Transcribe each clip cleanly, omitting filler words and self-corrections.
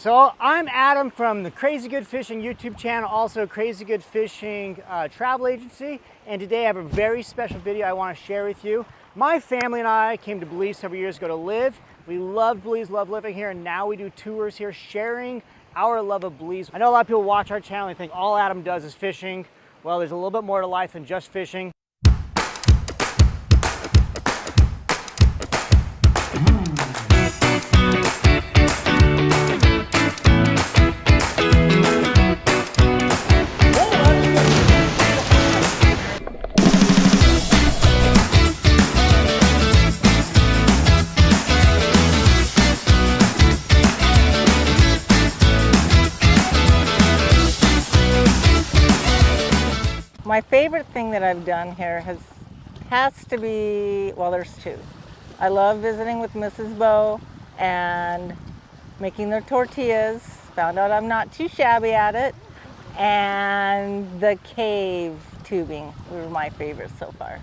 So I'm Adam from the Crazy Good Fishing YouTube channel, also Crazy Good Fishing travel agency, and today I have a very special video I want to share with you. My family and I came to Belize several years ago to live. We love Belize, love living here, and now we do tours here sharing our love of Belize. I know a lot of people watch our channel and think all Adam does is fishing. Well, there's a little bit more to life than just fishing. My favorite thing that I've done here has to be, well, there's two. I love visiting with Mrs. Bo and making their tortillas. Found out I'm not too shabby at it. And the cave tubing were my favorites so far.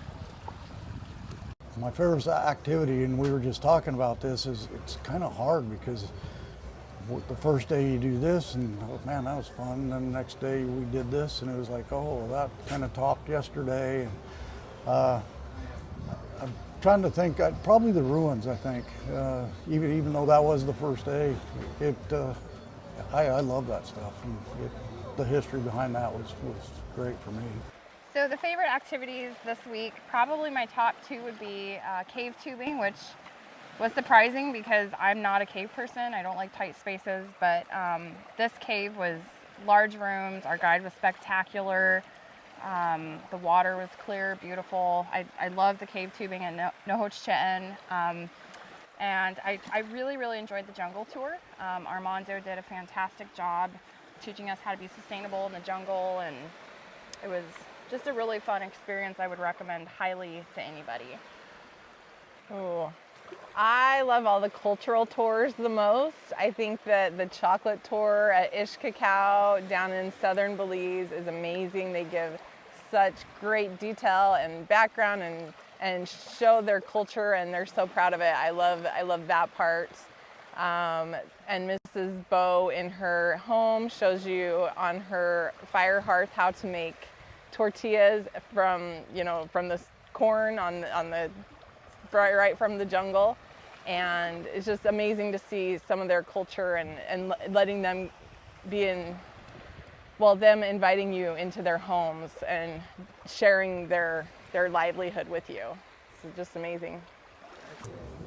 My favorite activity, and we were just talking about this, is it's kind of hard because the first day you do this and oh, man, that was fun. And then the next day we did this and it was like, oh, that kind of topped yesterday. And I'm trying to think, probably the ruins, I think. Even though that was the first day, I love that stuff. And the history behind that was great for me. So the favorite activities this week, probably my top two would be cave tubing, which was surprising because I'm not a cave person. I don't like tight spaces, but this cave was large rooms. Our guide was spectacular. The water was clear, beautiful. I love the cave tubing at Nohoch-Che'en. And I really, really enjoyed the jungle tour. Armando did a fantastic job teaching us how to be sustainable in the jungle, and it was just a really fun experience. I would recommend highly to anybody. Oh, I love all the cultural tours the most. I think that the chocolate tour at Ish Cacao down in southern Belize is amazing. They give such great detail and background and show their culture, and they're so proud of it. I love that part. And Mrs. Bo in her home shows you on her fire hearth how to make tortillas from the corn on the right from the jungle, and it's just amazing to see some of their culture and letting them be in, well, them inviting you into their homes and sharing their livelihood with you. It's just amazing.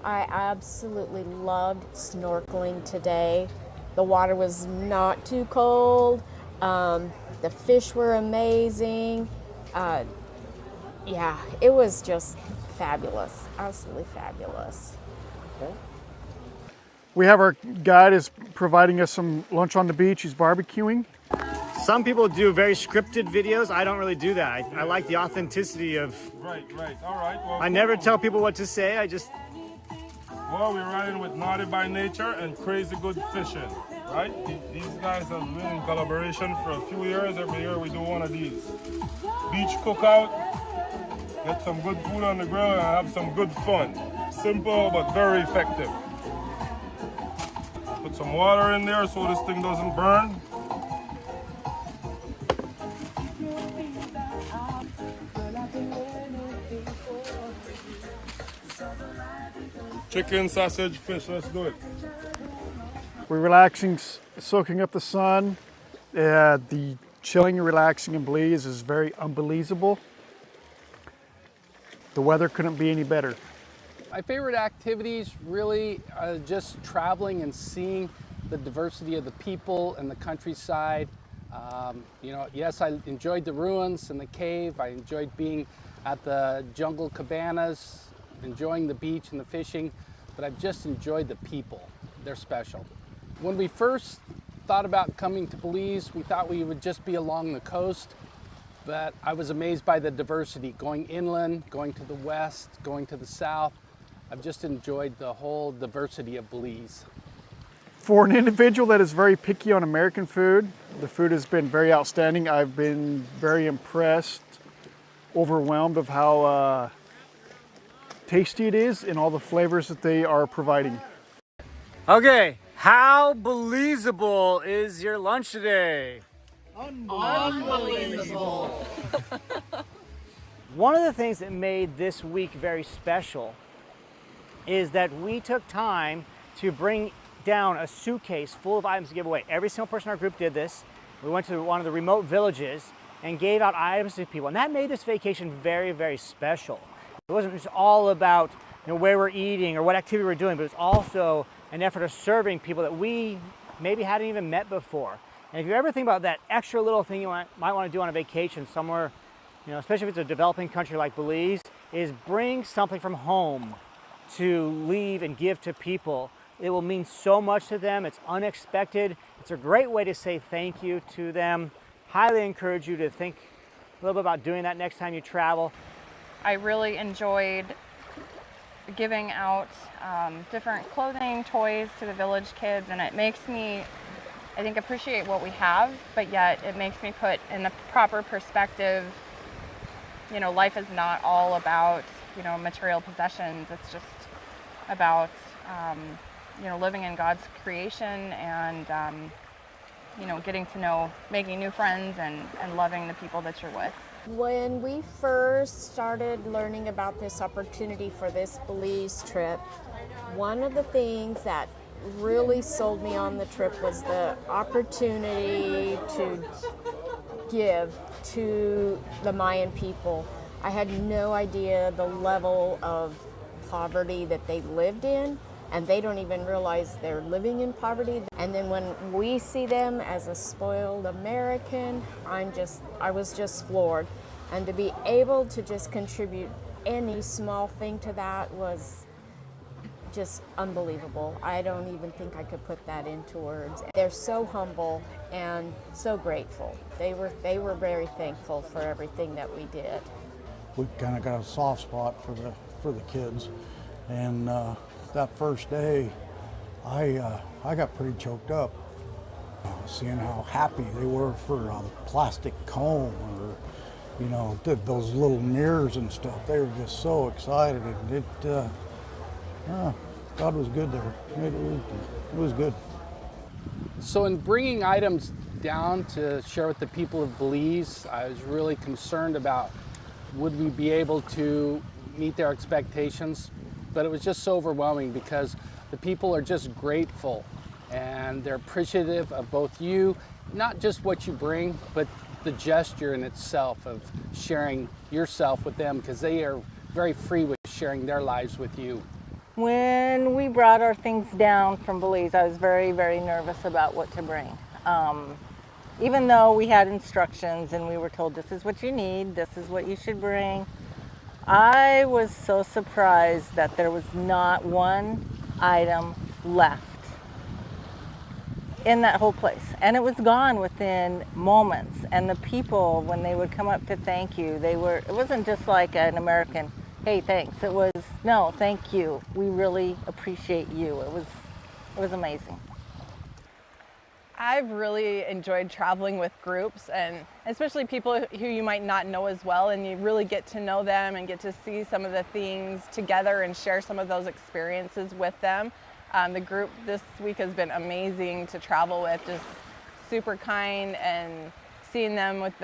I absolutely loved snorkeling today. The water was not too cold. The fish were amazing. Yeah, it was just fabulous, absolutely fabulous. Okay. We have our guide is providing us some lunch on the beach. He's barbecuing. Some people do very scripted videos. I don't really do that. I like the authenticity of... Right, all right. Well, I never tell people what to say, I just... Well, we're riding with Naughty by Nature and Crazy Good Fishing, right? These guys have been in collaboration for a few years. Every year we do one of these. Beach cookout, get some good food on the grill and have some good fun. Simple but very effective. Put some water in there so this thing doesn't burn. Chicken, sausage, fish, let's do it. We're relaxing, soaking up the sun. The chilling and relaxing in Belize is very unbelievable. The weather couldn't be any better. My favorite activities really are just traveling and seeing the diversity of the people and the countryside. Yes, I enjoyed the ruins and the cave. I enjoyed being at the jungle cabanas, enjoying the beach and the fishing, but I've just enjoyed the people. They're special. When we first thought about coming to Belize, we thought we would just be along the coast, but I was amazed by the diversity, going inland, going to the west, going to the south. I've just enjoyed the whole diversity of Belize. For an individual that is very picky on American food, the food has been very outstanding. I've been very impressed, overwhelmed of how tasty it is and all the flavors that they are providing. Okay, How Belizeable is your lunch today? Unbelievable. One of the things that made this week very special is that we took time to bring down a suitcase full of items to give away. Every single person in our group did this. We went to one of the remote villages and gave out items to people. And that made this vacation very, very special. It wasn't just all about where we're eating or what activity we're doing, but it's also an effort of serving people that we maybe hadn't even met before. And if you ever think about that extra little thing you might want to do on a vacation somewhere, especially if it's a developing country like Belize, is bring something from home to leave and give to people. It will mean so much to them. It's unexpected. It's a great way to say thank you to them. Highly encourage you to think a little bit about doing that next time you travel. I really enjoyed giving out different clothing, toys to the village kids, and it makes me, I think, appreciate what we have, but yet it makes me put in the proper perspective. Life is not all about, material possessions. It's just about, living in God's creation and, getting to know, making new friends and loving the people that you're with. When we first started learning about this opportunity for this Belize trip, one of the things that really sold me on the trip was the opportunity to give to the Mayan people. I had no idea the level of poverty that they lived in, and they don't even realize they're living in poverty. And then when we see them as a spoiled American, I was just floored. And to be able to just contribute any small thing to that was just unbelievable. I don't even think I could put that into words. They're so humble and so grateful. They were very thankful for everything that we did. We kind of got a soft spot for the kids, and that first day, I got pretty choked up, seeing how happy they were for a plastic comb or those little mirrors and stuff. They were just so excited, and God was good there. It was good. So in bringing items down to share with the people of Belize, I was really concerned about would we be able to meet their expectations, but it was just so overwhelming because the people are just grateful and they're appreciative of both you, not just what you bring, but the gesture in itself of sharing yourself with them, because they are very free with sharing their lives with you. When we brought our things down from Belize, I was very, very nervous about what to bring. Even though we had instructions and we were told this is what you need, this is what you should bring, I was so surprised that there was not one item left in that whole place. And it was gone within moments. And the people, when they would come up to thank you, it wasn't just like an American, hey, thanks. It was, no, thank you. We really appreciate you. It was amazing. I've really enjoyed traveling with groups, and especially people who you might not know as well, and you really get to know them and get to see some of the things together and share some of those experiences with them. The group this week has been amazing to travel with, just super kind, and seeing them with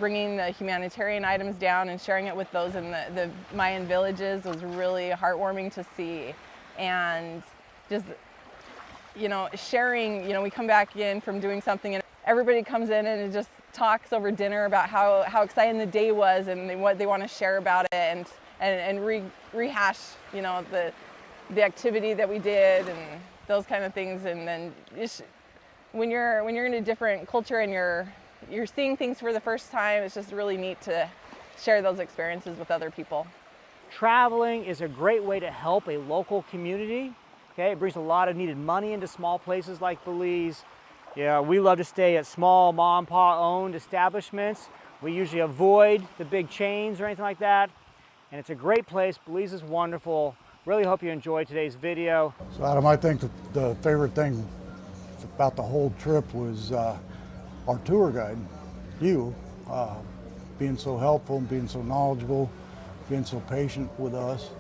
bringing the humanitarian items down and sharing it with those in the Mayan villages was really heartwarming to see. And just, sharing, we come back in from doing something and everybody comes in and it just talks over dinner about how exciting the day was and what they want to share about it and rehash, the activity that we did and those kind of things. And then when you're in a different culture and you're seeing things for the first time, it's just really neat to share those experiences with other people. Traveling is a great way to help a local community. Okay, it brings a lot of needed money into small places like Belize. Yeah, we love to stay at small mom and pop owned establishments. We usually avoid the big chains or anything like that. And it's a great place. Belize is wonderful. Really hope you enjoyed today's video. So Adam, I think the favorite thing about the whole trip was our tour guide, you, being so helpful and being so knowledgeable, being so patient with us,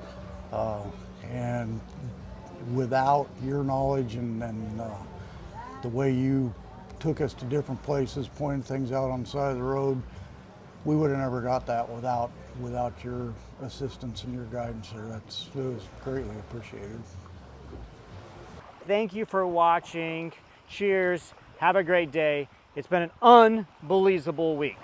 and without your knowledge and the way you took us to different places, pointed things out on the side of the road, we would have never got that without your assistance and your guidance there. It was greatly appreciated. Thank you for watching. Cheers. Have a great day. It's been an unbelievable week.